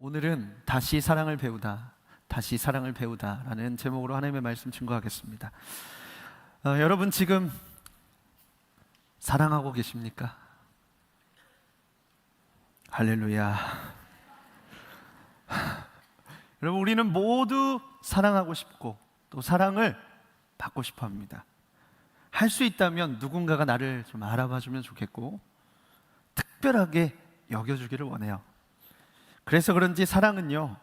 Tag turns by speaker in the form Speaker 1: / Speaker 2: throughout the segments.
Speaker 1: 오늘은 다시 사랑을 배우다, 다시 사랑을 배우다라는 제목으로 하나님의 말씀 증거하겠습니다. 여러분 지금 사랑하고 계십니까? 할렐루야. 여러분 우리는 모두 사랑하고 싶고 또 사랑을 받고 싶어 합니다. 할 수 있다면 누군가가 나를 좀 알아봐 주면 좋겠고 특별하게 여겨주기를 원해요. 그래서 그런지 사랑은요,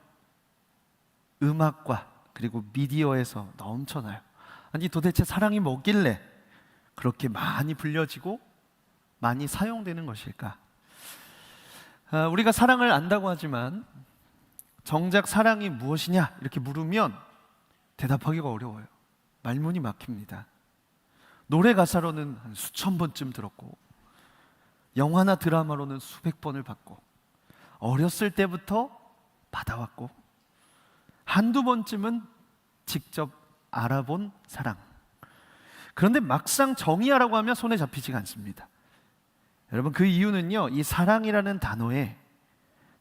Speaker 1: 음악과 그리고 미디어에서 넘쳐나요. 아니 도대체 사랑이 뭐길래 그렇게 많이 불려지고 많이 사용되는 것일까? 우리가 사랑을 안다고 하지만 정작 사랑이 무엇이냐 이렇게 물으면 대답하기가 어려워요. 말문이 막힙니다. 노래 가사로는 한 수천 번쯤 들었고 영화나 드라마로는 수백 번을 봤고 어렸을 때부터 받아왔고 한두 번쯤은 직접 알아본 사랑. 그런데 막상 정의하라고 하면 손에 잡히지가 않습니다. 여러분 그 이유는요, 이 사랑이라는 단어에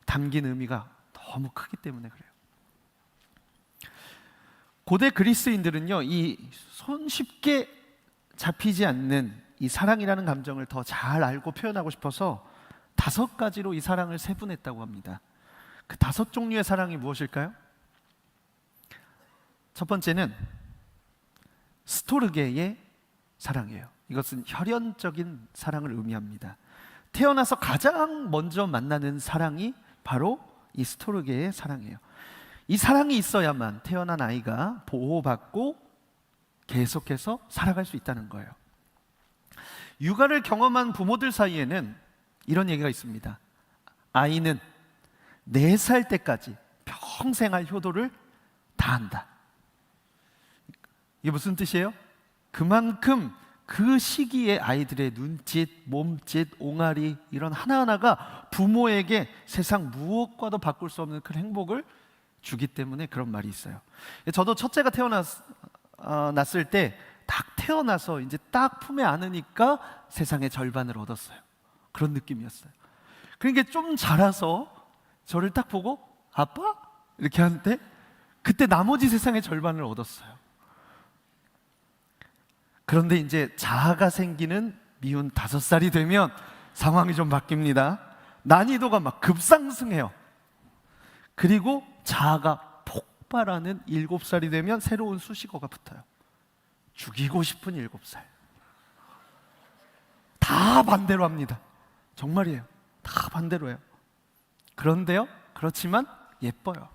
Speaker 1: 담긴 의미가 너무 크기 때문에 그래요. 고대 그리스인들은요, 이 손쉽게 잡히지 않는 이 사랑이라는 감정을 더 잘 알고 표현하고 싶어서 5가지로 이 사랑을 세분했다고 합니다. 그 5종류의 사랑이 무엇일까요? 첫 번째는 스토르게의 사랑이에요. 이것은 혈연적인 사랑을 의미합니다. 태어나서 가장 먼저 만나는 사랑이 바로 이 스토르게의 사랑이에요. 이 사랑이 있어야만 태어난 아이가 보호받고 계속해서 살아갈 수 있다는 거예요. 육아를 경험한 부모들 사이에는 이런 얘기가 있습니다. 아이는 4살 때까지 평생 할 효도를 다한다. 이게 무슨 뜻이에요? 그만큼 그 시기에 아이들의 눈짓, 몸짓, 옹알이 이런 하나하나가 부모에게 세상 무엇과도 바꿀 수 없는 그 행복을 주기 때문에 그런 말이 있어요. 저도 첫째가 났을 때 딱 태어나서 이제 딱 품에 안으니까 세상의 절반을 얻었어요. 그런 느낌이었어요. 그러니까 좀 자라서 저를 딱 보고 아빠? 이렇게 하는데 그때 나머지 세상의 절반을 얻었어요. 그런데 이제 자아가 생기는 미운 5살이 되면 상황이 좀 바뀝니다. 난이도가 막 급상승해요. 그리고 자아가 폭발하는 7살이 되면 새로운 수식어가 붙어요. 죽이고 싶은 7살. 다 반대로 합니다. 정말이에요. 다 반대로 해요. 그런데요, 그렇지만 예뻐요.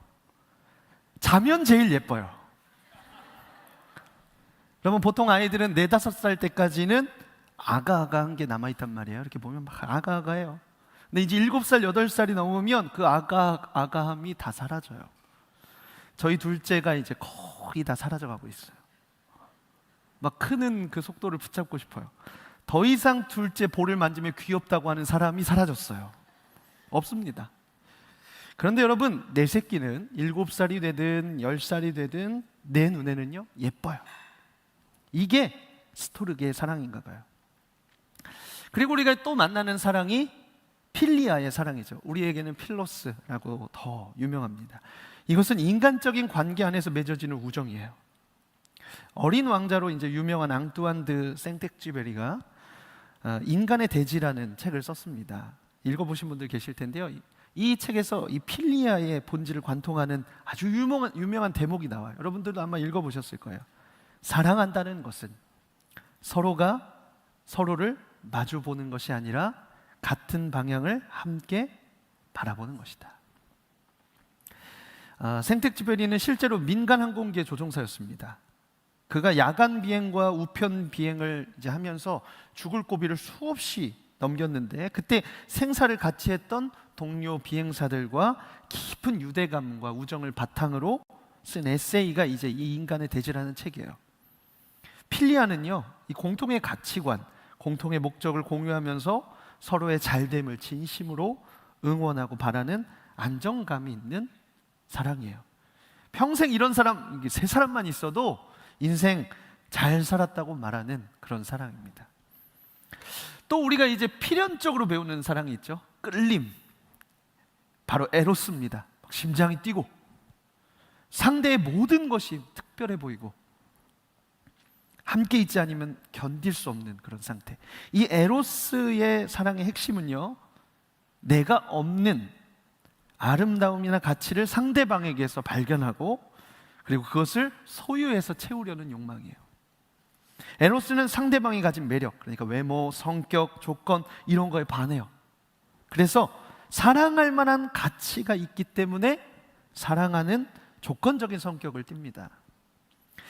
Speaker 1: 자면 제일 예뻐요. 그러면 보통 아이들은 4, 5살 때까지는 아가아가한 게 남아있단 말이에요. 이렇게 보면 막 아가아가해요. 근데 이제 7살, 8살이 넘으면 그 아가함이 다 사라져요. 저희 둘째가 이제 거의 다 사라져가고 있어요. 막 크는 그 속도를 붙잡고 싶어요. 더 이상 둘째 볼을 만지면 귀엽다고 하는 사람이 사라졌어요. 없습니다. 그런데 여러분, 내 새끼는 7살이 되든 10살이 되든 내 눈에는요 예뻐요. 이게 스토르게의 사랑인가 봐요. 그리고 우리가 또 만나는 사랑이 필리아의 사랑이죠. 우리에게는 필로스라고 더 유명합니다. 이것은 인간적인 관계 안에서 맺어지는 우정이에요. 어린 왕자로 이제 유명한 앙뚜안 드 생텍쥐베리가 인간의 대지라는 책을 썼습니다. 읽어보신 분들 계실 텐데요. 이 책에서 이 필리아의 본질을 관통하는 아주 유명한 대목이 나와요. 여러분들도 아마 읽어보셨을 거예요. 사랑한다는 것은 서로가 서로를 마주 보는 것이 아니라 같은 방향을 함께 바라보는 것이다. 생텍쥐베리는 실제로 민간 항공기의 조종사였습니다. 그가 야간 비행과 우편 비행을 이제 하면서 죽을 고비를 수없이 넘겼는데 그때 생사를 같이 했던 동료 비행사들과 깊은 유대감과 우정을 바탕으로 쓴 에세이가 이제 이 인간의 대지라는 책이에요. 필리아는요, 이 공통의 가치관, 공통의 목적을 공유하면서 서로의 잘됨을 진심으로 응원하고 바라는 안정감이 있는 사랑이에요. 평생 이런 사람, 3사람만 있어도 인생 잘 살았다고 말하는 그런 사랑입니다. 또 우리가 이제 필연적으로 배우는 사랑이 있죠. 끌림. 바로 에로스입니다. 심장이 뛰고 상대의 모든 것이 특별해 보이고 함께 있지 않으면 견딜 수 없는 그런 상태. 이 에로스의 사랑의 핵심은요, 내가 없는 아름다움이나 가치를 상대방에게서 발견하고 그리고 그것을 소유해서 채우려는 욕망이에요. 에로스는 상대방이 가진 매력, 그러니까 외모, 성격, 조건 이런 거에 반해요. 그래서 사랑할 만한 가치가 있기 때문에 사랑하는 조건적인 성격을 띱니다.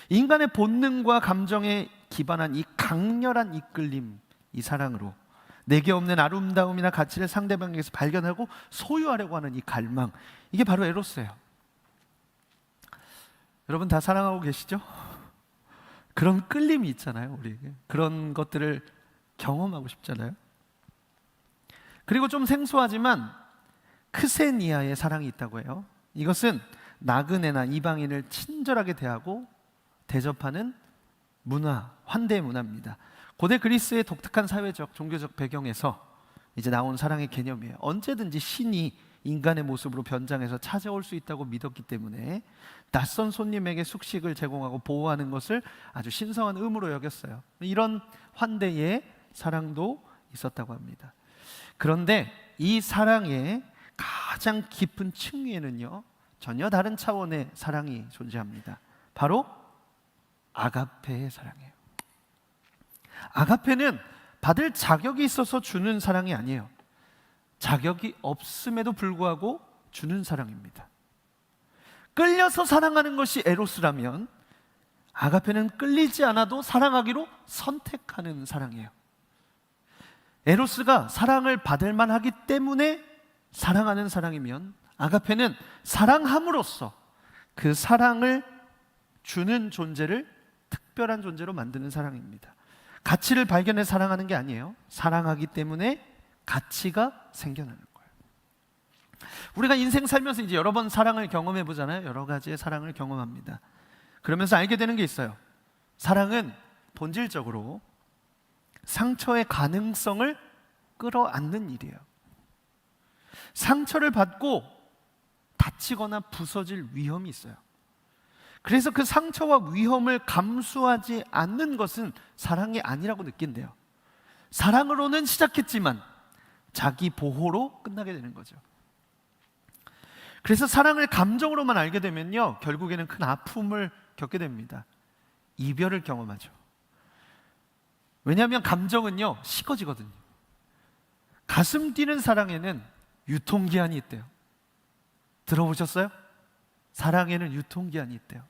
Speaker 1: 인간의 본능과 감정에 기반한 이 강렬한 이끌림, 이 사랑으로 내게 없는 아름다움이나 가치를 상대방에게서 발견하고 소유하려고 하는 이 갈망, 이게 바로 에로스예요. 여러분 다 사랑하고 계시죠? 그런 끌림이 있잖아요, 우리에게. 그런 것들을 경험하고 싶잖아요. 그리고 좀 생소하지만 크세니아의 사랑이 있다고 해요. 이것은 나그네나 이방인을 친절하게 대하고 대접하는 문화, 환대 문화입니다. 고대 그리스의 독특한 사회적, 종교적 배경에서 이제 나온 사랑의 개념이에요. 언제든지 신이 인간의 모습으로 변장해서 찾아올 수 있다고 믿었기 때문에 낯선 손님에게 숙식을 제공하고 보호하는 것을 아주 신성한 의무로 여겼어요. 이런 환대의 사랑도 있었다고 합니다. 그런데 이 사랑의 가장 깊은 층위에는요, 전혀 다른 차원의 사랑이 존재합니다. 바로 아가페의 사랑이에요. 아가페는 받을 자격이 있어서 주는 사랑이 아니에요. 자격이 없음에도 불구하고 주는 사랑입니다. 끌려서 사랑하는 것이 에로스라면 아가페는 끌리지 않아도 사랑하기로 선택하는 사랑이에요. 에로스가 사랑을 받을 만하기 때문에 사랑하는 사랑이면 아가페는 사랑함으로써 그 사랑을 주는 존재를 특별한 존재로 만드는 사랑입니다. 가치를 발견해 사랑하는 게 아니에요. 사랑하기 때문에 가치가 생겨나는 거예요. 우리가 인생 살면서 이제 여러 번 사랑을 경험해 보잖아요. 여러 가지의 사랑을 경험합니다. 그러면서 알게 되는 게 있어요. 사랑은 본질적으로 상처의 가능성을 끌어안는 일이에요. 상처를 받고 다치거나 부서질 위험이 있어요. 그래서 그 상처와 위험을 감수하지 않는 것은 사랑이 아니라고 느낀대요. 사랑으로는 시작했지만 자기 보호로 끝나게 되는 거죠. 그래서 사랑을 감정으로만 알게 되면요, 결국에는 큰 아픔을 겪게 됩니다. 이별을 경험하죠. 왜냐하면 감정은요, 식어지거든요. 가슴 뛰는 사랑에는 유통기한이 있대요. 들어보셨어요? 사랑에는 유통기한이 있대요.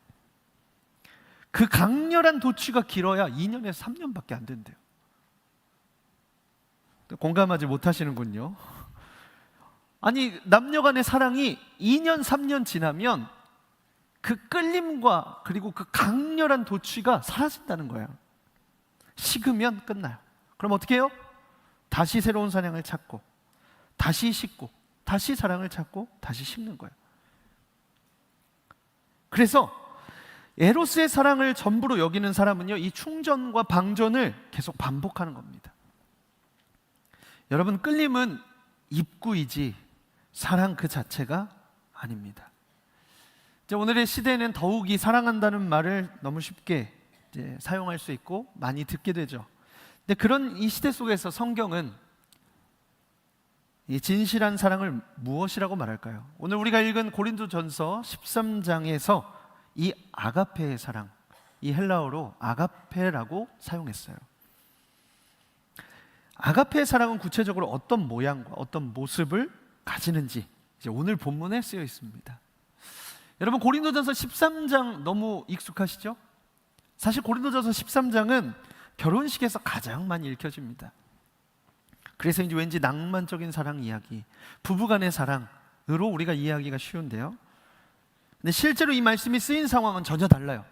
Speaker 1: 그 강렬한 도취가 길어야 2년에서 3년밖에 안 된대요. 공감하지 못하시는군요. 아니, 남녀 간의 사랑이 2년, 3년 지나면 그 끌림과 그리고 그 강렬한 도취가 사라진다는 거예요. 식으면 끝나요. 그럼 어떻게 해요? 다시 새로운 사랑을 찾고, 다시 식고, 다시 사랑을 찾고, 다시 식는 거예요. 그래서 에로스의 사랑을 전부로 여기는 사람은요, 이 충전과 방전을 계속 반복하는 겁니다. 여러분, 끌림은 입구이지 사랑 그 자체가 아닙니다. 이제 오늘의 시대에는 더욱이 사랑한다는 말을 너무 쉽게 이제 사용할 수 있고 많이 듣게 되죠. 근데 그런 이 시대 속에서 성경은 이 진실한 사랑을 무엇이라고 말할까요? 오늘 우리가 읽은 고린도전서 13장에서 이 아가페의 사랑, 이 헬라어로 아가페라고 사용했어요. 아가페의 사랑은 구체적으로 어떤 모양과 어떤 모습을 가지는지 이제 오늘 본문에 쓰여 있습니다. 여러분, 고린도전서 13장 너무 익숙하시죠? 사실 고린도전서 13장은 결혼식에서 가장 많이 읽혀집니다. 그래서 이제 왠지 낭만적인 사랑 이야기, 부부간의 사랑으로 우리가 이해하기가 쉬운데요. 근데 실제로 이 말씀이 쓰인 상황은 전혀 달라요.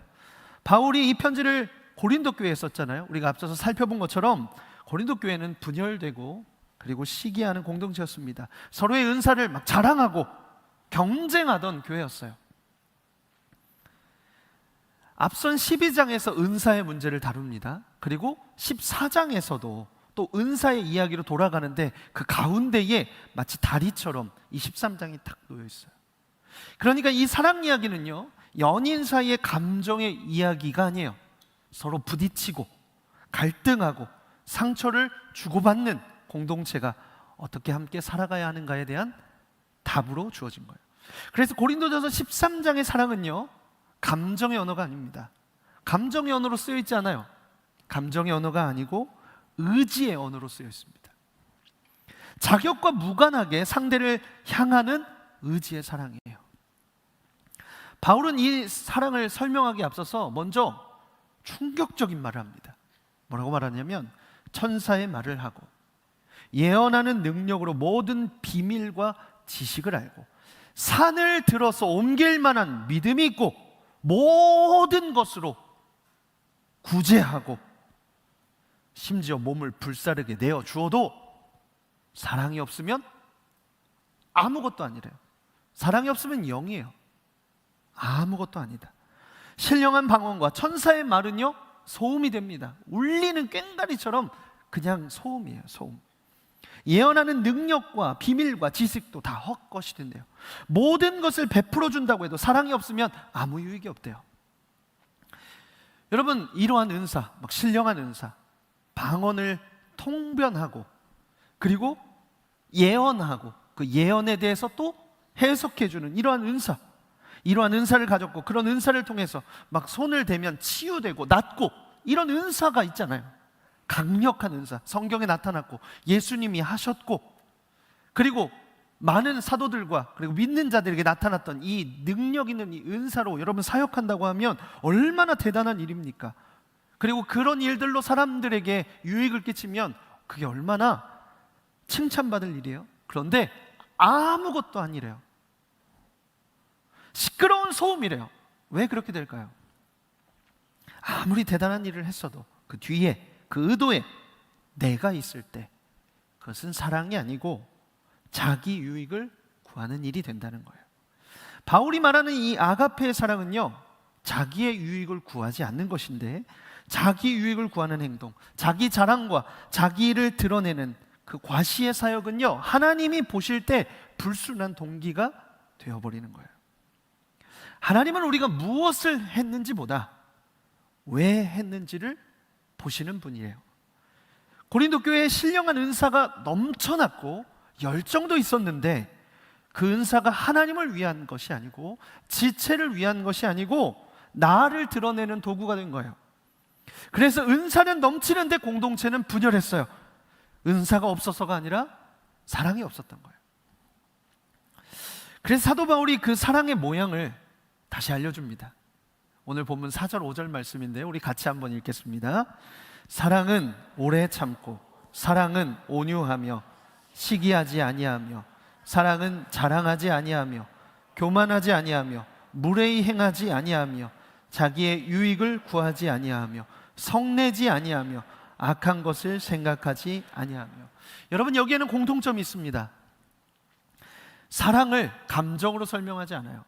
Speaker 1: 바울이 이 편지를 고린도 교회에 썼잖아요. 우리가 앞서서 살펴본 것처럼 고린도 교회는 분열되고 그리고 시기하는 공동체였습니다. 서로의 은사를 막 자랑하고 경쟁하던 교회였어요. 앞선 12장에서 은사의 문제를 다룹니다. 그리고 14장에서도 또 은사의 이야기로 돌아가는데 그 가운데에 마치 다리처럼 이 13장이 탁 놓여 있어요. 그러니까 이 사랑 이야기는요, 연인 사이의 감정의 이야기가 아니에요. 서로 부딪히고 갈등하고 상처를 주고받는 공동체가 어떻게 함께 살아가야 하는가에 대한 답으로 주어진 거예요. 그래서 고린도전서 13장의 사랑은요, 감정의 언어가 아닙니다. 감정의 언어로 쓰여 있지 않아요. 감정의 언어가 아니고 의지의 언어로 쓰여 있습니다. 자격과 무관하게 상대를 향하는 의지의 사랑이에요. 바울은 이 사랑을 설명하기에 앞서서 먼저 충격적인 말을 합니다. 뭐라고 말하냐면, 천사의 말을 하고 예언하는 능력으로 모든 비밀과 지식을 알고 산을 들어서 옮길 만한 믿음이 있고 모든 것으로 구제하고 심지어 몸을 불사르게 내어 주어도 사랑이 없으면 아무것도 아니래요. 사랑이 없으면 0이에요. 아무것도 아니다. 신령한 방언과 천사의 말은요, 소음이 됩니다. 울리는 꽹과리처럼 그냥 소음이에요. 소음. 예언하는 능력과 비밀과 지식도 다 헛것이 된대요. 모든 것을 베풀어 준다고 해도 사랑이 없으면 아무 유익이 없대요. 여러분, 이러한 은사, 막 신령한 은사, 방언을 통변하고 그리고 예언하고 그 예언에 대해서 또 해석해 주는 이러한 은사, 이러한 은사를 가졌고 그런 은사를 통해서 막 손을 대면 치유되고 낫고 이런 은사가 있잖아요. 강력한 은사, 성경에 나타났고 예수님이 하셨고 그리고 많은 사도들과 그리고 믿는 자들에게 나타났던 이 능력 있는 이 은사로 여러분 사역한다고 하면 얼마나 대단한 일입니까? 그리고 그런 일들로 사람들에게 유익을 끼치면 그게 얼마나 칭찬받을 일이에요. 그런데 아무것도 아니래요. 시끄러운 소음이래요. 왜 그렇게 될까요? 아무리 대단한 일을 했어도 그 뒤에 그 의도에 내가 있을 때 그것은 사랑이 아니고 자기 유익을 구하는 일이 된다는 거예요. 바울이 말하는 이 아가페의 사랑은요, 자기의 유익을 구하지 않는 것인데 자기 유익을 구하는 행동, 자기 자랑과 자기를 드러내는 그 과시의 사역은요, 하나님이 보실 때 불순한 동기가 되어버리는 거예요. 하나님은 우리가 무엇을 했는지보다 왜 했는지를 보시는 분이에요. 고린도 교회에 신령한 은사가 넘쳐났고 열정도 있었는데 그 은사가 하나님을 위한 것이 아니고 지체를 위한 것이 아니고 나를 드러내는 도구가 된 거예요. 그래서 은사는 넘치는데 공동체는 분열했어요. 은사가 없어서가 아니라 사랑이 없었던 거예요. 그래서 사도 바울이 그 사랑의 모양을 다시 알려줍니다. 오늘 본문 4절 5절 말씀인데요, 우리 같이 한번 읽겠습니다. 사랑은 오래 참고 사랑은 온유하며 시기하지 아니하며 사랑은 자랑하지 아니하며 교만하지 아니하며 무례히 행하지 아니하며 자기의 유익을 구하지 아니하며 성내지 아니하며 악한 것을 생각하지 아니하며. 여러분, 여기에는 공통점이 있습니다. 사랑을 감정으로 설명하지 않아요.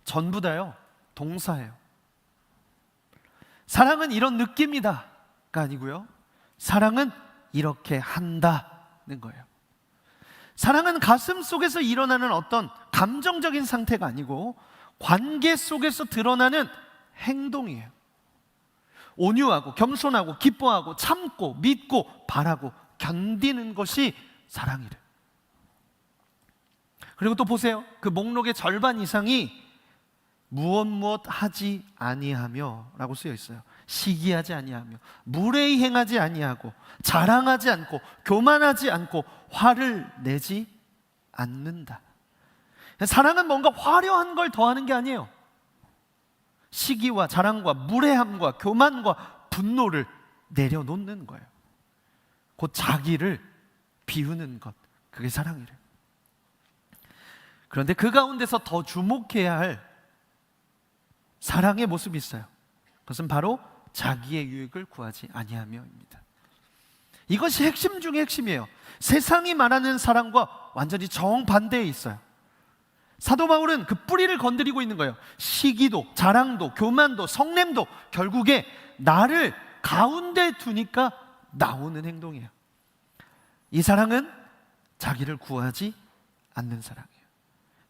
Speaker 1: 전부 다요, 동사예요. 사랑은 이런 느낌이다가 아니고요, 사랑은 이렇게 한다는 거예요. 사랑은 가슴 속에서 일어나는 어떤 감정적인 상태가 아니고 관계 속에서 드러나는 행동이에요. 온유하고 겸손하고 기뻐하고 참고 믿고 바라고 견디는 것이 사랑이래. 그리고 또 보세요. 그 목록의 절반 이상이 무엇 하지 아니하며 라고 쓰여 있어요. 시기하지 아니하며 무례히 행하지 아니하고 자랑하지 않고 교만하지 않고 화를 내지 않는다. 사랑은 뭔가 화려한 걸 더하는 게 아니에요. 시기와 자랑과 무례함과 교만과 분노를 내려놓는 거예요. 곧 자기를 비우는 것, 그게 사랑이래요. 그런데 그 가운데서 더 주목해야 할 사랑의 모습이 있어요. 그것은 바로 자기의 유익을 구하지 아니하며입니다. 이것이 핵심 중의 핵심이에요. 세상이 말하는 사랑과 완전히 정반대에 있어요. 사도 바울은 그 뿌리를 건드리고 있는 거예요. 시기도 자랑도 교만도 성냄도 결국에 나를 가운데 두니까 나오는 행동이에요. 이 사랑은 자기를 구하지 않는 사랑이에요.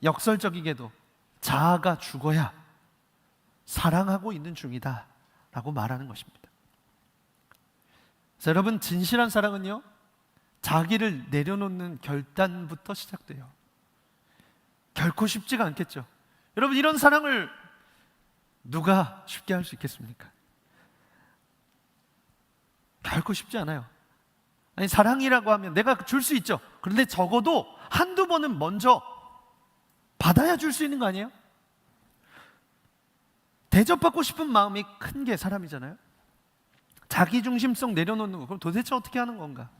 Speaker 1: 역설적이게도 자아가 죽어야 사랑하고 있는 중이다 라고 말하는 것입니다. 자, 여러분, 진실한 사랑은요, 자기를 내려놓는 결단부터 시작돼요. 결코 쉽지가 않겠죠. 여러분, 이런 사랑을 누가 쉽게 할 수 있겠습니까? 결코 쉽지 않아요. 아니, 사랑이라고 하면 내가 줄 수 있죠. 그런데 적어도 한두 번은 먼저 받아야 줄 수 있는 거 아니에요? 대접받고 싶은 마음이 큰 게 사람이잖아요. 자기중심성 내려놓는 거, 그럼 도대체 어떻게 하는 건가?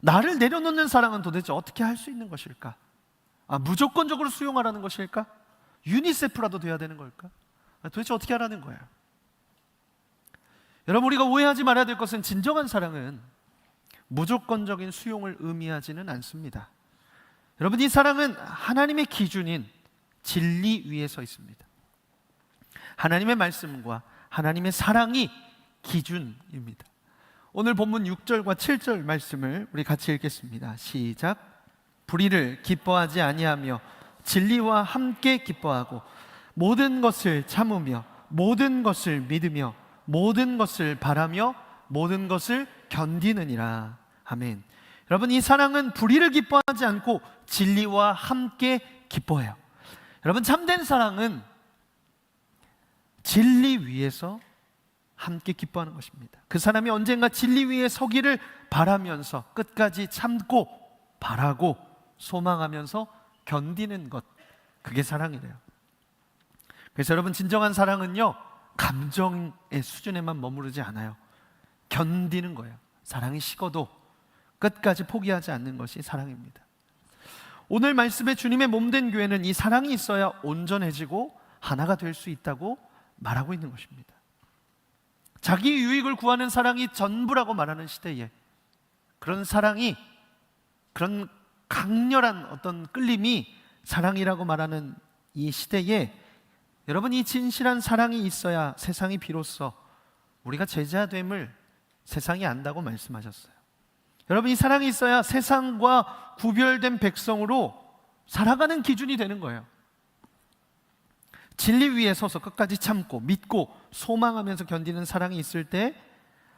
Speaker 1: 나를 내려놓는 사랑은 도대체 어떻게 할 수 있는 것일까? 무조건적으로 수용하라는 것일까? 유니세프라도 돼야 되는 걸까? 도대체 어떻게 하라는 거예요? 여러분, 우리가 오해하지 말아야 될 것은 진정한 사랑은 무조건적인 수용을 의미하지는 않습니다. 여러분, 이 사랑은 하나님의 기준인 진리 위에 서 있습니다. 하나님의 말씀과 하나님의 사랑이 기준입니다. 오늘 본문 6절과 7절 말씀을 우리 같이 읽겠습니다. 시작. 불의를 기뻐하지 아니하며 진리와 함께 기뻐하고 모든 것을 참으며 모든 것을 믿으며 모든 것을 바라며 모든 것을 견디느니라. 아멘. 여러분, 이 사랑은 불의를 기뻐하지 않고 진리와 함께 기뻐해요. 여러분, 참된 사랑은 진리 위에서 함께 기뻐하는 것입니다. 그 사람이 언젠가 진리 위에 서기를 바라면서 끝까지 참고 바라고 소망하면서 견디는 것, 그게 사랑이래요. 그래서 여러분, 진정한 사랑은요, 감정의 수준에만 머무르지 않아요. 견디는 거예요. 사랑이 식어도 끝까지 포기하지 않는 것이 사랑입니다. 오늘 말씀에 주님의 몸된 교회는 이 사랑이 있어야 온전해지고 하나가 될 수 있다고 말하고 있는 것입니다. 자기 유익을 구하는 사랑이 전부라고 말하는 시대에 그런 사랑이, 그런 강렬한 어떤 끌림이 사랑이라고 말하는 이 시대에 여러분, 이 진실한 사랑이 있어야 세상이 비로소 우리가 제자됨을 세상이 안다고 말씀하셨어요. 여러분, 이 사랑이 있어야 세상과 구별된 백성으로 살아가는 기준이 되는 거예요. 진리 위에 서서 끝까지 참고 믿고 소망하면서 견디는 사랑이 있을 때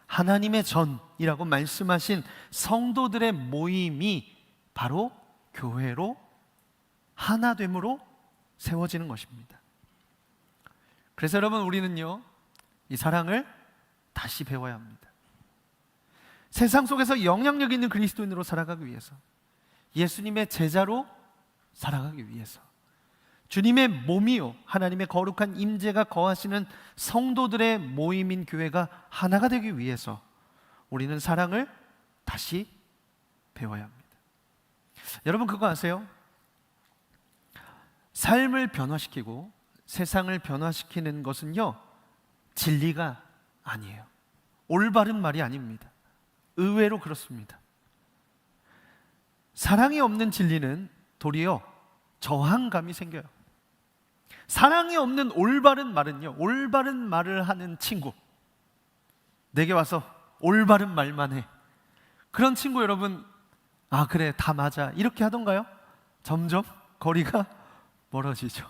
Speaker 1: 하나님의 전이라고 말씀하신 성도들의 모임이 바로 교회로 하나됨으로 세워지는 것입니다. 그래서 여러분, 우리는요, 이 사랑을 다시 배워야 합니다. 세상 속에서 영향력 있는 그리스도인으로 살아가기 위해서, 예수님의 제자로 살아가기 위해서, 주님의 몸이요 하나님의 거룩한 임재가 거하시는 성도들의 모임인 교회가 하나가 되기 위해서 우리는 사랑을 다시 배워야 합니다. 여러분, 그거 아세요? 삶을 변화시키고 세상을 변화시키는 것은요, 진리가 아니에요. 올바른 말이 아닙니다. 의외로 그렇습니다. 사랑이 없는 진리는 도리어 저항감이 생겨요. 사랑이 없는 올바른 말은요, 올바른 말을 하는 친구, 내게 와서 올바른 말만 해, 그런 친구 여러분, 그래, 다 맞아, 이렇게 하던가요? 점점 거리가 멀어지죠.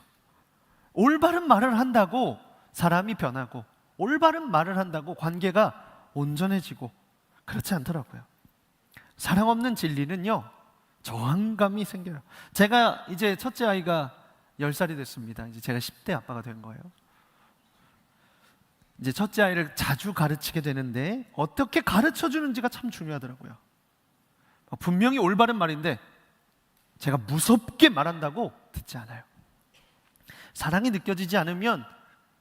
Speaker 1: 올바른 말을 한다고 사람이 변하고 올바른 말을 한다고 관계가 온전해지고 그렇지 않더라고요. 사랑 없는 진리는요, 저항감이 생겨요. 제가 이제 첫째 아이가 10살이 됐습니다. 이제 제가 10대 아빠가 된 거예요. 이제 첫째 아이를 자주 가르치게 되는데 어떻게 가르쳐 주는지가 참 중요하더라고요. 분명히 올바른 말인데 제가 무섭게 말한다고 듣지 않아요. 사랑이 느껴지지 않으면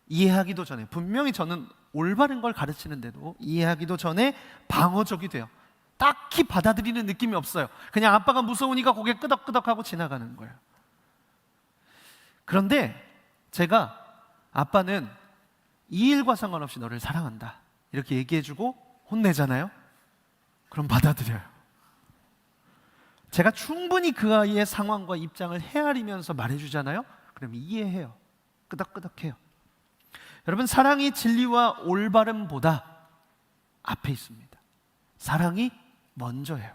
Speaker 1: 이해하기도 전에, 분명히 저는 올바른 걸 가르치는데도 이해하기도 전에 방어적이 돼요. 딱히 받아들이는 느낌이 없어요. 그냥 아빠가 무서우니까 고개 끄덕끄덕하고 지나가는 거예요. 그런데 제가 아빠는 이 일과 상관없이 너를 사랑한다 이렇게 얘기해주고 혼내잖아요. 그럼 받아들여요. 제가 충분히 그 아이의 상황과 입장을 헤아리면서 말해주잖아요. 그럼 이해해요. 끄덕끄덕해요. 여러분, 사랑이 진리와 올바름보다 앞에 있습니다. 사랑이 먼저예요.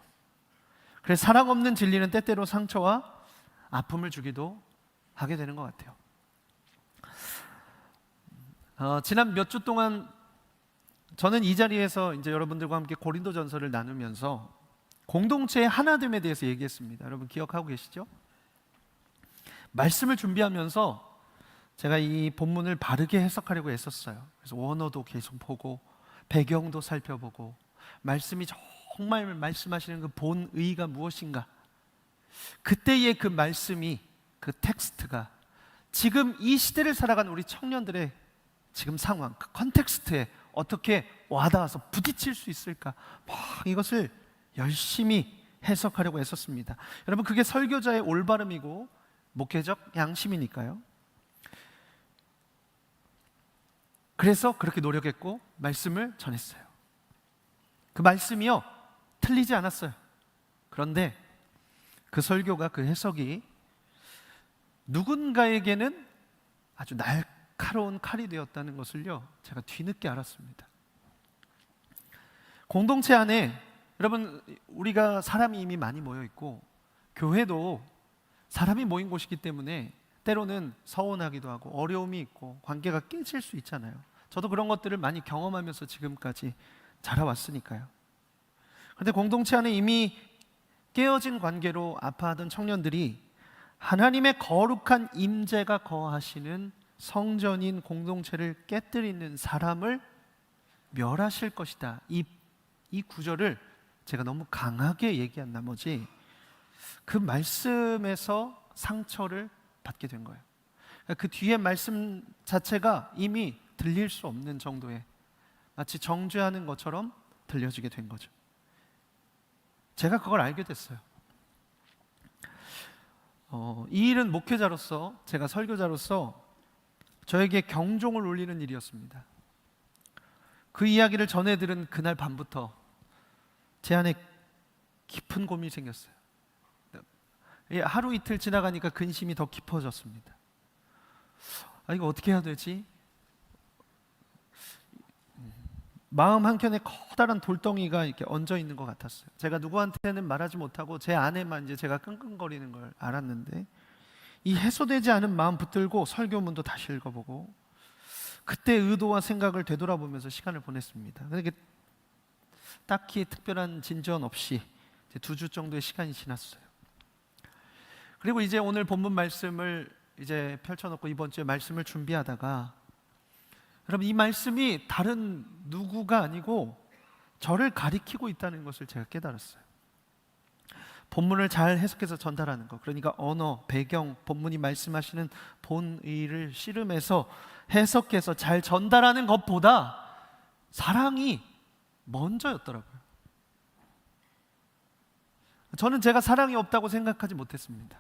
Speaker 1: 그래서 사랑 없는 진리는 때때로 상처와 아픔을 주기도 하게 되는 것 같아요. 지난 몇 주 동안 저는 이 자리에서 이제 여러분들과 함께 고린도전서를 나누면서 공동체의 하나됨에 대해서 얘기했습니다. 여러분 기억하고 계시죠? 말씀을 준비하면서 제가 이 본문을 바르게 해석하려고 애썼어요. 그래서 원어도 계속 보고 배경도 살펴보고 말씀이 정말 말씀하시는 그 본의가 무엇인가, 그때의 그 말씀이, 그 텍스트가 지금 이 시대를 살아가는 우리 청년들의 지금 상황, 그 컨텍스트에 어떻게 와닿아서 부딪힐 수 있을까, 이것을 열심히 해석하려고 애썼습니다. 여러분 그게 설교자의 올바름이고 목회적 양심이니까요. 그래서 그렇게 노력했고 말씀을 전했어요. 그 말씀이요 틀리지 않았어요. 그런데 그 설교가, 그 해석이 누군가에게는 아주 날카로운 칼이 되었다는 것을요 제가 뒤늦게 알았습니다. 공동체 안에 여러분 우리가 사람이 이미 많이 모여 있고 교회도 사람이 모인 곳이기 때문에 때로는 서운하기도 하고 어려움이 있고 관계가 깨질 수 있잖아요. 저도 그런 것들을 많이 경험하면서 지금까지 자라왔으니까요. 그런데 공동체 안에 이미 깨어진 관계로 아파하던 청년들이 하나님의 거룩한 임재가 거하시는 성전인 공동체를 깨뜨리는 사람을 멸하실 것이다, 이 구절을 제가 너무 강하게 얘기한 나머지 그 말씀에서 상처를 받게 된 거예요. 그 뒤에 말씀 자체가 이미 들릴 수 없는 정도의 마치 정죄하는 것처럼 들려지게 된 거죠. 제가 그걸 알게 됐어요. 이 일은 목회자로서, 제가 설교자로서 저에게 경종을 울리는 일이었습니다. 그 이야기를 전해 들은 그날 밤부터 제 안에 깊은 고민이 생겼어요. 하루 이틀 지나가니까 근심이 더 깊어졌습니다. 이거 어떻게 해야 되지? 마음 한켠에 커다란 돌덩이가 이렇게 얹어 있는 것 같았어요. 제가 누구한테는 말하지 못하고 제 안에만 이제 제가 끙끙거리는 걸 알았는데, 이 해소되지 않은 마음 붙들고 설교문도 다시 읽어보고 그때 의도와 생각을 되돌아보면서 시간을 보냈습니다. 근데 딱히 특별한 진전 없이 2주 정도의 시간이 지났어요. 그리고 이제 오늘 본문 말씀을 이제 펼쳐놓고 이번 주에 말씀을 준비하다가, 여러분 이 말씀이 다른 누구가 아니고 저를 가리키고 있다는 것을 제가 깨달았어요. 본문을 잘 해석해서 전달하는 것, 그러니까 언어, 배경, 본문이 말씀하시는 본의를 씨름해서 해석해서 잘 전달하는 것보다 사랑이 먼저였더라고요. 저는 제가 사랑이 없다고 생각하지 못했습니다.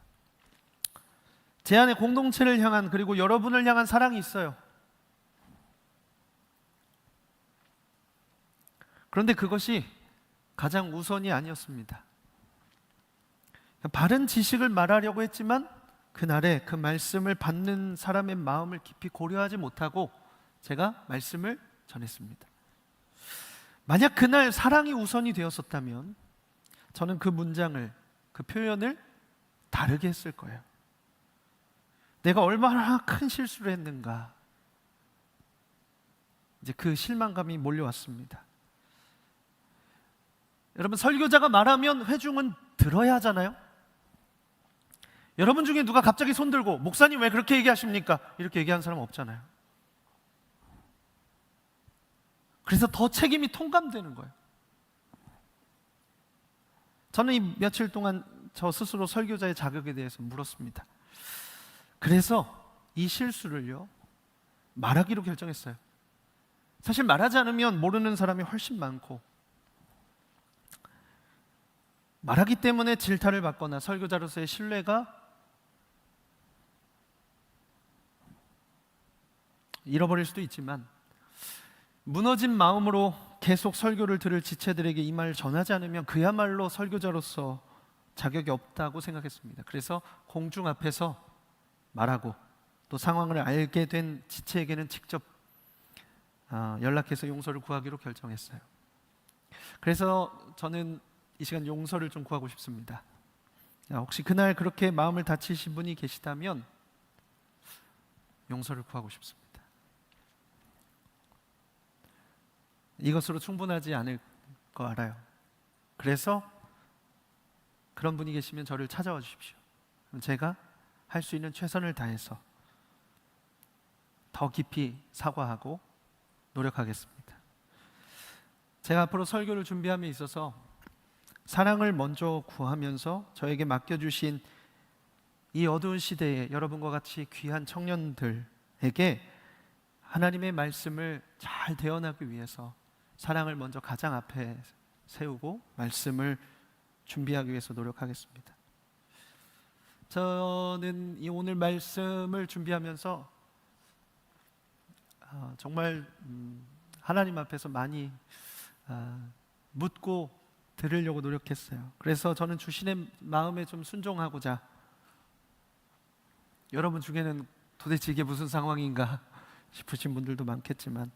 Speaker 1: 제 안에 공동체를 향한, 그리고 여러분을 향한 사랑이 있어요. 그런데 그것이 가장 우선이 아니었습니다. 바른 지식을 말하려고 했지만 그날에 그 말씀을 받는 사람의 마음을 깊이 고려하지 못하고 제가 말씀을 전했습니다. 만약 그날 사랑이 우선이 되었었다면 저는 그 문장을, 그 표현을 다르게 했을 거예요. 내가 얼마나 큰 실수를 했는가, 이제 그 실망감이 몰려왔습니다. 여러분 설교자가 말하면 회중은 들어야 하잖아요. 여러분 중에 누가 갑자기 손 들고 목사님 왜 그렇게 얘기하십니까? 이렇게 얘기하는 사람 없잖아요. 그래서 더 책임이 통감되는 거예요. 저는 이 며칠 동안 저 스스로 설교자의 자격에 대해서 물었습니다. 그래서 이 실수를요 말하기로 결정했어요. 사실 말하지 않으면 모르는 사람이 훨씬 많고, 말하기 때문에 질타를 받거나 설교자로서의 신뢰가 잃어버릴 수도 있지만, 무너진 마음으로 계속 설교를 들을 지체들에게 이 말을 전하지 않으면 그야말로 설교자로서 자격이 없다고 생각했습니다. 그래서 공중 앞에서 말하고, 또 상황을 알게 된 지체에게는 직접 연락해서 용서를 구하기로 결정했어요. 그래서 저는 이 시간 용서를 좀 구하고 싶습니다. 혹시 그날 그렇게 마음을 다치신 분이 계시다면 용서를 구하고 싶습니다. 이것으로 충분하지 않을 거 알아요. 그래서 그런 분이 계시면 저를 찾아와 주십시오. 그럼 제가 할 수 있는 최선을 다해서 더 깊이 사과하고 노력하겠습니다. 제가 앞으로 설교를 준비함에 있어서 사랑을 먼저 구하면서 저에게 맡겨주신 이 어두운 시대에 여러분과 같이 귀한 청년들에게 하나님의 말씀을 잘 대언하기 위해서 사랑을 먼저 가장 앞에 세우고 말씀을 준비하기 위해서 노력하겠습니다. 저는 이 오늘 말씀을 준비하면서 정말 하나님 앞에서 많이 묻고 들으려고 노력했어요. 그래서 저는 주신의 마음에 좀 순종하고자, 여러분 중에는 도대체 이게 무슨 상황인가 싶으신 분들도 많겠지만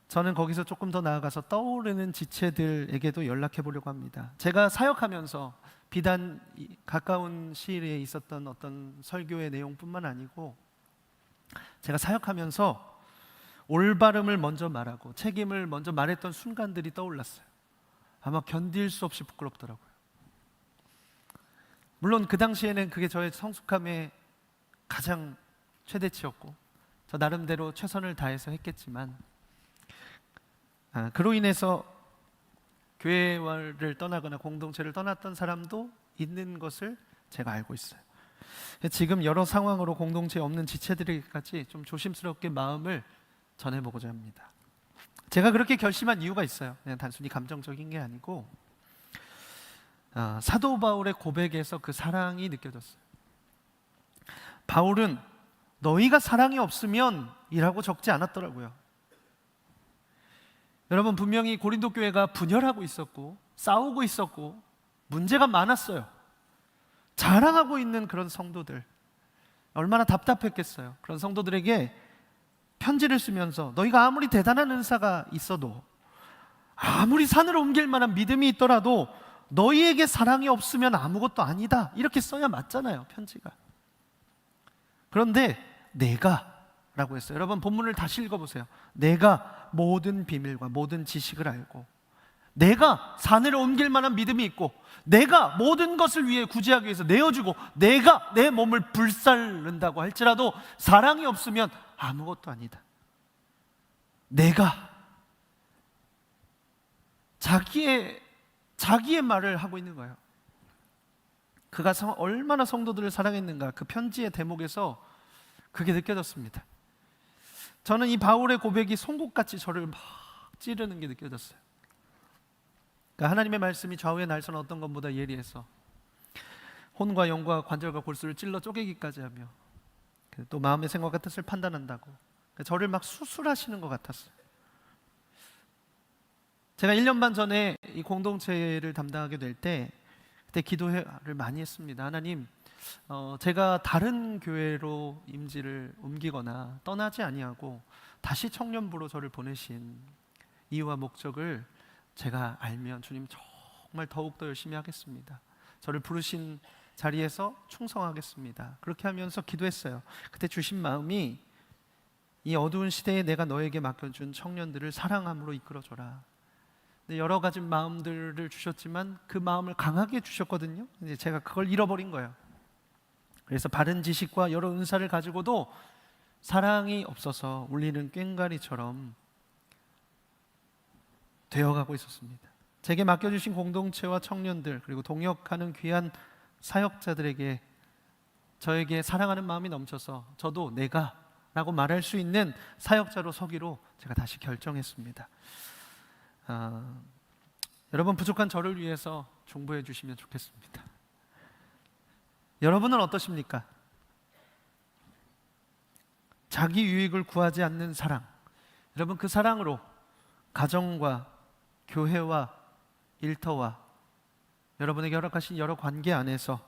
Speaker 1: 저는 거기서 조금 더 나아가서 떠오르는 지체들에게도 연락해 보려고 합니다. 제가 사역하면서 비단 가까운 시일에 있었던 어떤 설교의 내용뿐만 아니고 제가 사역하면서 올바름을 먼저 말하고 책임을 먼저 말했던 순간들이 떠올랐어요. 아마 견딜 수 없이 부끄럽더라고요. 물론 그 당시에는 그게 저의 성숙함의 가장 최대치였고 저 나름대로 최선을 다해서 했겠지만 그로 인해서 교회를 떠나거나 공동체를 떠났던 사람도 있는 것을 제가 알고 있어요. 지금 여러 상황으로 공동체에 없는 지체들에게까지 좀 조심스럽게 마음을 전해보고자 합니다. 제가 그렇게 결심한 이유가 있어요. 그냥 단순히 감정적인 게 아니고 사도 바울의 고백에서 그 사랑이 느껴졌어요. 바울은 너희가 사랑이 없으면 이라고 적지 않았더라고요. 여러분, 분명히 고린도 교회가 분열하고 있었고 싸우고 있었고 문제가 많았어요. 자랑하고 있는 그런 성도들, 얼마나 답답했겠어요. 그런 성도들에게 편지를 쓰면서 너희가 아무리 대단한 은사가 있어도 아무리 산을 옮길 만한 믿음이 있더라도 너희에게 사랑이 없으면 아무것도 아니다, 이렇게 써야 맞잖아요, 편지가. 그런데 내가 라고 했어요. 여러분, 본문을 다시 읽어보세요. 내가 모든 비밀과 모든 지식을 알고 내가 산을 옮길 만한 믿음이 있고 내가 모든 것을 위해 구제하기 위해서 내어주고 내가 내 몸을 불살른다고 할지라도 사랑이 없으면 아무것도 아니다. 내가 자기의 말을 하고 있는 거예요. 그가 얼마나 성도들을 사랑했는가, 그 편지의 대목에서 그게 느껴졌습니다. 저는 이 바울의 고백이 송곳같이 저를 막 찌르는 게 느껴졌어요. 그러니까 하나님의 말씀이 좌우의 날선 어떤 것보다 예리해서 혼과 영과 관절과 골수를 찔러 쪼개기까지 하며 또 마음의 생각과 뜻을 판단한다고 저를 막 수술하시는 것 같았어요. 제가 1년 반 전에 이 공동체를 담당하게 될 때 그때 기도를 많이 했습니다. 하나님, 제가 다른 교회로 임지를 옮기거나 떠나지 아니하고 다시 청년부로 저를 보내신 이유와 목적을 제가 알면 주님 정말 더욱더 열심히 하겠습니다. 저를 부르신 자리에서 충성하겠습니다. 그렇게 하면서 기도했어요. 그때 주신 마음이 이 어두운 시대에 내가 너에게 맡겨준 청년들을 사랑함으로 이끌어줘라. 여러 가지 마음들을 주셨지만 그 마음을 강하게 주셨거든요. 이제 제가 그걸 잃어버린 거예요. 그래서 바른 지식과 여러 은사를 가지고도 사랑이 없어서 울리는 꽹과리처럼 되어가고 있었습니다. 제게 맡겨주신 공동체와 청년들 그리고 동역하는 귀한 사역자들에게 저에게 사랑하는 마음이 넘쳐서 저도 내가 라고 말할 수 있는 사역자로 서기로 제가 다시 결정했습니다. 여러분, 부족한 저를 위해서 중보해 주시면 좋겠습니다. 여러분은 어떠십니까? 자기 유익을 구하지 않는 사랑, 여러분 그 사랑으로 가정과 교회와 일터와 여러분에게 허락하신 여러 관계 안에서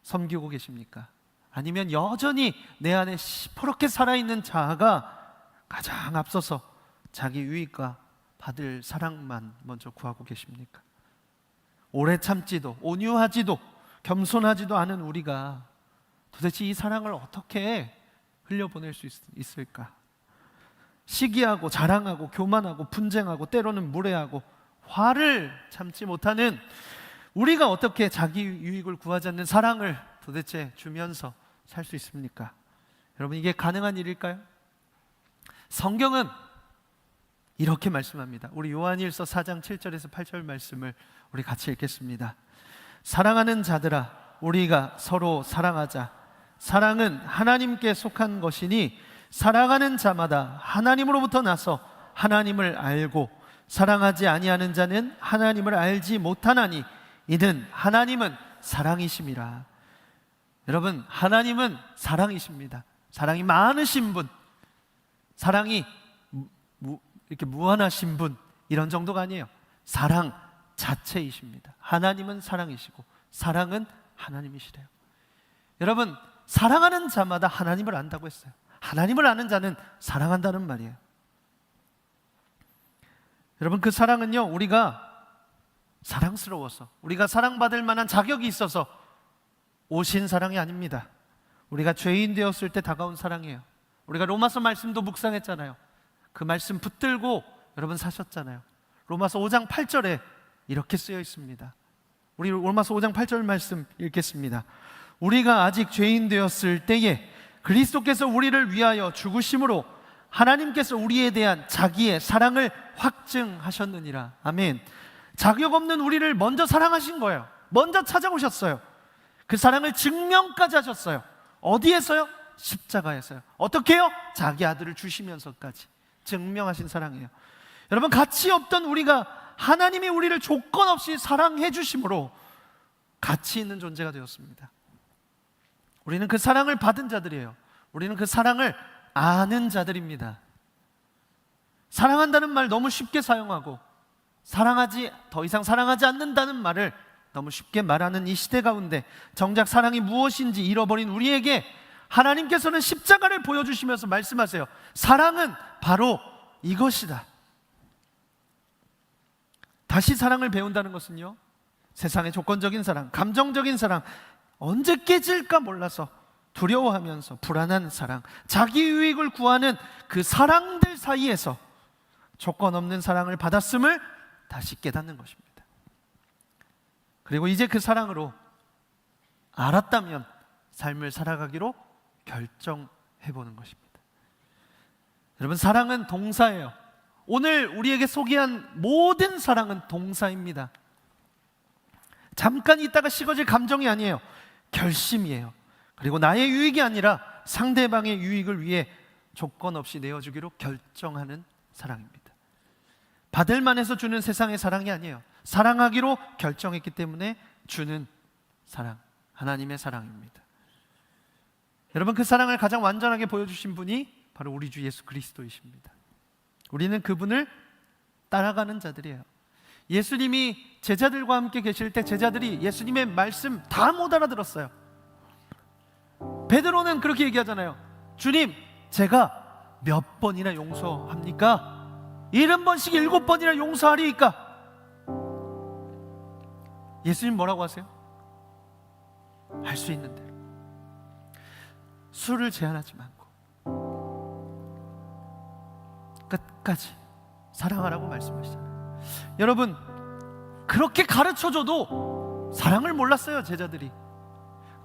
Speaker 1: 섬기고 계십니까? 아니면 여전히 내 안에 시퍼렇게 살아있는 자아가 가장 앞서서 자기 유익과 받을 사랑만 먼저 구하고 계십니까? 오래 참지도 온유하지도 겸손하지도 않은 우리가 도대체 이 사랑을 어떻게 흘려보낼 수 있을까? 시기하고 자랑하고 교만하고 분쟁하고 때로는 무례하고 화를 참지 못하는 우리가 어떻게 자기 유익을 구하지 않는 사랑을 도대체 주면서 살 수 있습니까? 여러분, 이게 가능한 일일까요? 성경은 이렇게 말씀합니다. 우리 요한일서 4장 7절에서 8절 말씀을 우리 같이 읽겠습니다. 사랑하는 자들아, 우리가 서로 사랑하자. 사랑은 하나님께 속한 것이니 사랑하는 자마다 하나님으로부터 나서 하나님을 알고 사랑하지 아니하는 자는 하나님을 알지 못하나니 이는 하나님은 사랑이심이라. 여러분, 하나님은 사랑이십니다. 사랑이 많으신 분, 사랑이 이렇게 무한하신 분, 이런 정도가 아니에요. 사랑 자체이십니다. 하나님은 사랑이시고 사랑은 하나님이시래요. 여러분, 사랑하는 자마다 하나님을 안다고 했어요. 하나님을 아는 자는 사랑한다는 말이에요. 여러분, 그 사랑은요, 우리가 사랑스러워서, 우리가 사랑받을 만한 자격이 있어서 오신 사랑이 아닙니다. 우리가 죄인 되었을 때 다가온 사랑이에요. 우리가 로마서 말씀도 묵상했잖아요. 그 말씀 붙들고 여러분 사셨잖아요. 로마서 5장 8절에 이렇게 쓰여 있습니다. 우리 로마서 5장 8절 말씀 읽겠습니다. 우리가 아직 죄인 되었을 때에 그리스도께서 우리를 위하여 죽으심으로 하나님께서 우리에 대한 자기의 사랑을 확증하셨느니라. 아멘. 자격 없는 우리를 먼저 사랑하신 거예요. 먼저 찾아오셨어요. 그 사랑을 증명까지 하셨어요. 어디에서요? 십자가에서요. 어떻게 해요? 자기 아들을 주시면서까지 증명하신 사랑이에요. 여러분, 가치 없던 우리가 하나님이 우리를 조건 없이 사랑해 주심으로 가치 있는 존재가 되었습니다. 우리는 그 사랑을 받은 자들이에요. 우리는 그 사랑을 아는 자들입니다. 사랑한다는 말 너무 쉽게 사용하고 더 이상 사랑하지 않는다는 말을 너무 쉽게 말하는 이 시대 가운데 정작 사랑이 무엇인지 잃어버린 우리에게 하나님께서는 십자가를 보여주시면서 말씀하세요. 사랑은 바로 이것이다. 다시 사랑을 배운다는 것은요, 세상의 조건적인 사랑, 감정적인 사랑, 언제 깨질까 몰라서 두려워하면서 불안한 사랑, 자기 유익을 구하는 그 사랑들 사이에서 조건 없는 사랑을 받았음을 다시 깨닫는 것입니다. 그리고 이제 그 사랑으로 알았다면 삶을 살아가기로 결정해보는 것입니다. 여러분, 사랑은 동사예요. 오늘 우리에게 소개한 모든 사랑은 동사입니다. 잠깐 있다가 식어질 감정이 아니에요. 결심이에요. 그리고 나의 유익이 아니라 상대방의 유익을 위해 조건 없이 내어주기로 결정하는 사랑입니다. 받을 만해서 주는 세상의 사랑이 아니에요. 사랑하기로 결정했기 때문에 주는 사랑, 하나님의 사랑입니다. 여러분, 그 사랑을 가장 완전하게 보여주신 분이 바로 우리 주 예수 그리스도이십니다. 우리는 그분을 따라가는 자들이에요. 예수님이 제자들과 함께 계실 때 제자들이 예수님의 말씀 다 못 알아들었어요. 베드로는 그렇게 얘기하잖아요. 주님, 제가 몇 번이나 용서합니까? 70번씩 7번이나 용서하리이까? 예수님 뭐라고 하세요? 할 수 있는 대로. 수를 제한하지 않고 끝까지 사랑하라고 말씀하시잖아요. 여러분, 그렇게 가르쳐줘도 사랑을 몰랐어요, 제자들이.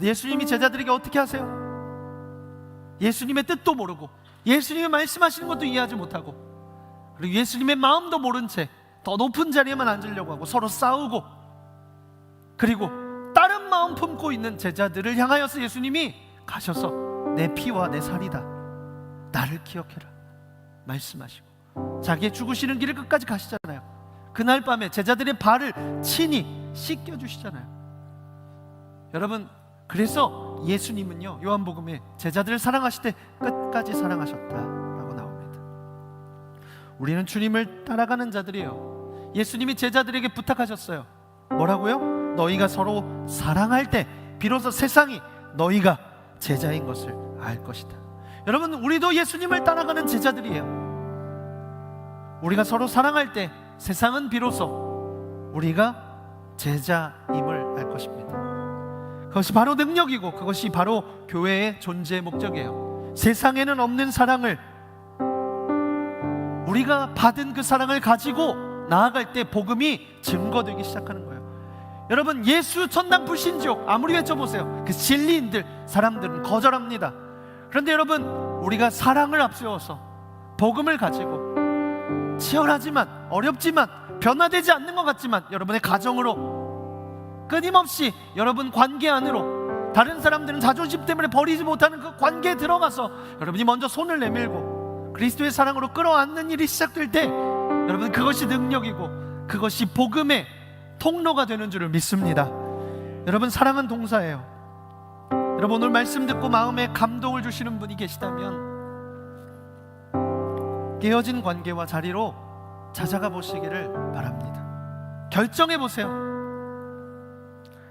Speaker 1: 예수님이 제자들에게 어떻게 하세요? 예수님의 뜻도 모르고 예수님이 말씀하시는 것도 이해하지 못하고 그리고 예수님의 마음도 모른 채 더 높은 자리에만 앉으려고 하고 서로 싸우고 그리고 다른 마음 품고 있는 제자들을 향하여서 예수님이 가셔서 내 피와 내 살이다, 나를 기억해라 말씀하시고 자기의 죽으시는 길을 끝까지 가시잖아요. 그날 밤에 제자들의 발을 친히 씻겨주시잖아요. 여러분, 그래서 예수님은요, 요한복음에 제자들을 사랑하실 때 끝까지 사랑하셨다라고 나옵니다. 우리는 주님을 따라가는 자들이에요. 예수님이 제자들에게 부탁하셨어요. 뭐라고요? 너희가 서로 사랑할 때 비로소 세상이 너희가 제자인 것을 알 것이다. 여러분, 우리도 예수님을 따라가는 제자들이에요. 우리가 서로 사랑할 때 세상은 비로소 우리가 제자임을 알 것입니다. 그것이 바로 능력이고 그것이 바로 교회의 존재의 목적이에요. 세상에는 없는 사랑을, 우리가 받은 그 사랑을 가지고 나아갈 때 복음이 증거되기 시작하는 거예요. 여러분, 예수 천당 불신지옥 아무리 외쳐보세요, 그 진리인들, 사람들은 거절합니다. 그런데 여러분, 우리가 사랑을 앞세워서 복음을 가지고 치열하지만 어렵지만 변화되지 않는 것 같지만 여러분의 가정으로 끊임없이 여러분 관계 안으로, 다른 사람들은 자존심 때문에 버리지 못하는 그 관계에 들어가서 여러분이 먼저 손을 내밀고 그리스도의 사랑으로 끌어안는 일이 시작될 때 여러분, 그것이 능력이고 그것이 복음의 통로가 되는 줄을 믿습니다. 여러분, 사랑은 동사예요. 여러분, 오늘 말씀 듣고 마음에 감동을 주시는 분이 계시다면 깨어진 관계와 자리로 찾아가 보시기를 바랍니다. 결정해 보세요.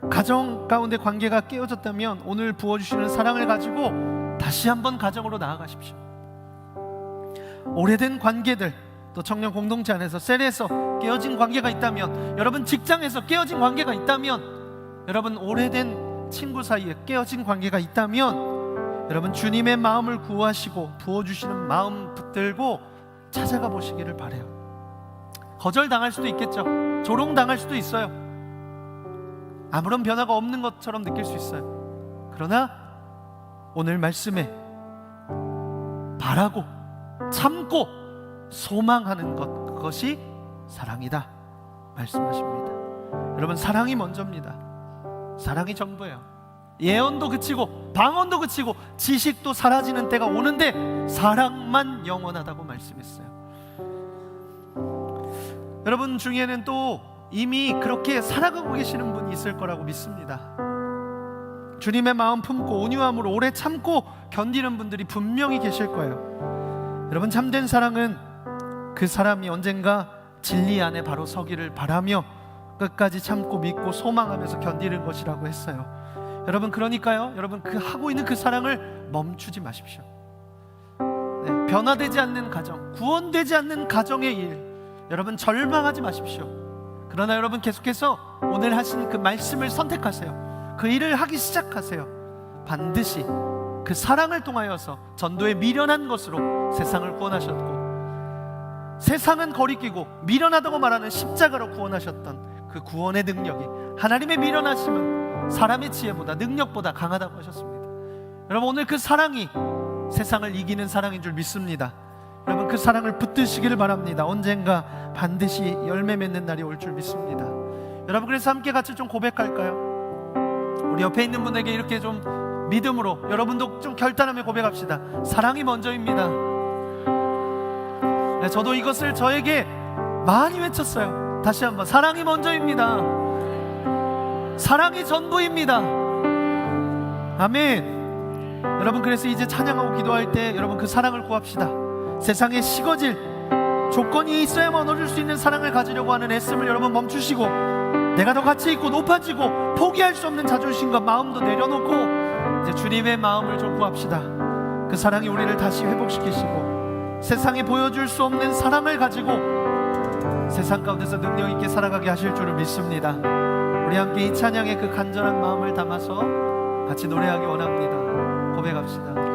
Speaker 1: 가정 가운데 관계가 깨어졌다면 오늘 부어주시는 사랑을 가지고 다시 한번 가정으로 나아가십시오. 오래된 관계들, 또 청년 공동체 안에서 셀에서 깨어진 관계가 있다면, 여러분 직장에서 깨어진 관계가 있다면, 여러분 오래된 친구 사이에 깨어진 관계가 있다면, 여러분 주님의 마음을 구하시고 부어주시는 마음 붙들고 찾아가 보시기를 바라요. 거절당할 수도 있겠죠. 조롱당할 수도 있어요. 아무런 변화가 없는 것처럼 느낄 수 있어요. 그러나 오늘 말씀에 바라고 참고 소망하는 것, 그것이 사랑이다 말씀하십니다. 여러분, 사랑이 먼저입니다. 사랑이 전부예요. 예언도 그치고 방언도 그치고 지식도 사라지는 때가 오는데 사랑만 영원하다고 말씀했어요. 여러분 중에는 또 이미 그렇게 살아가고 계시는 분이 있을 거라고 믿습니다. 주님의 마음 품고 온유함으로 오래 참고 견디는 분들이 분명히 계실 거예요. 여러분, 참된 사랑은 그 사람이 언젠가 진리 안에 바로 서기를 바라며 끝까지 참고 믿고 소망하면서 견디는 것이라고 했어요. 여러분, 그러니까요, 여러분 그 하고 있는 그 사랑을 멈추지 마십시오. 네, 변화되지 않는 가정, 구원되지 않는 가정의 일, 여러분 절망하지 마십시오. 그러나 여러분 계속해서 오늘 하신 그 말씀을 선택하세요. 그 일을 하기 시작하세요. 반드시 그 사랑을 통하여서 전도에 미련한 것으로 세상을 구원하셨고, 세상은 거리끼고 미련하다고 말하는 십자가로 구원하셨던 그 구원의 능력이, 하나님의 미련하심은 사람의 지혜보다 능력보다 강하다고 하셨습니다. 여러분, 오늘 그 사랑이 세상을 이기는 사랑인 줄 믿습니다. 여러분, 그 사랑을 붙드시기를 바랍니다. 언젠가 반드시 열매 맺는 날이 올 줄 믿습니다. 여러분, 그래서 함께 같이 좀 고백할까요? 우리 옆에 있는 분에게 이렇게 좀 믿음으로 여러분도 좀 결단하며 고백합시다. 사랑이 먼저입니다. 네, 저도 이것을 저에게 많이 외쳤어요. 다시 한번, 사랑이 먼저입니다. 사랑이 전부입니다. 아멘. 여러분, 그래서 이제 찬양하고 기도할 때 여러분 그 사랑을 구합시다. 세상에 식어질 조건이 있어야만 얻을 수 있는 사랑을 가지려고 하는 애씀을 여러분 멈추시고, 내가 더 가치 있고 높아지고 포기할 수 없는 자존심과 마음도 내려놓고 이제 주님의 마음을 좀 구합시다. 그 사랑이 우리를 다시 회복시키시고 세상에 보여줄 수 없는 사랑을 가지고 세상 가운데서 능력 있게 살아가게 하실 줄을 믿습니다. 우리 함께 이 찬양의 그 간절한 마음을 담아서 같이 노래하기 원합니다. 고백합시다.